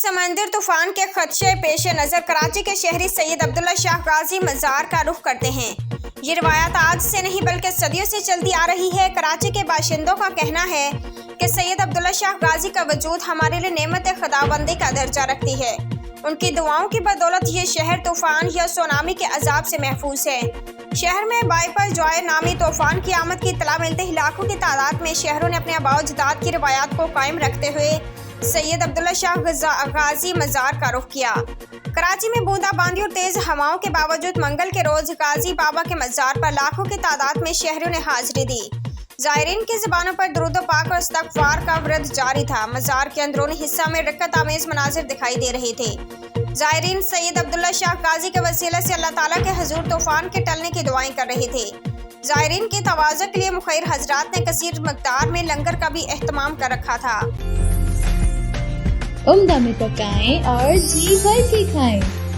समंदर तूफान के खदशे पेश नज़र कराची के शहरी सैयद अब्दुल्ला शाह गाजी मज़ार का रुख करते हैं। ये रवायत आज से नहीं बल्कि सदियों से चलती आ रही है। कराची के बाशिंदों का कहना है कि सैयद अब्दुल्ला शाह गाजी का वजूद हमारे लिए नेमत खुदाबंदी का दर्जा रखती है। उनकी दुआओं की बदौलत ये शहर तूफान या सुनामी के अजाब से महफूज है। शहर में बाइपर जॉय नामी तूफान की आमद की इत्तला मिलते ही लाखों की तादाद में शहरों ने अपने आबाओ अजदाद की रवायात को कायम रखते हुए सैयद अब्दुल्ला शाह गाजी मज़ार का रुख किया। कराची में बूंदाबांदी और तेज हवाओं के बावजूद मंगल के रोज गाजी बाबा के मज़ार पर लाखों की तादाद में शहरों ने हाजिरी दी। ज़ायरीन की ज़बानों पर दुरूद पाक और इस्तग़फ़ार का व्रत जारी था। मज़ार के अंदरूनी हिस्सा में रकत आमेज़ मनाजिर दिखाई दे रहे थे। ज़ायरीन सैयद अब्दुल्ला शाह गाजी के वसीले से अल्लाह ताला के हुज़ूर तूफ़ान के टलने की दुआएं कर रहे थे। ज़ायरीन के तवाज़ुन के लिए मुखैर हज़रात ने कसीर मक़दार में लंगर का भी एहतमाम कर रखा था। उम्दा में पकाएं और जी भर के खाएं।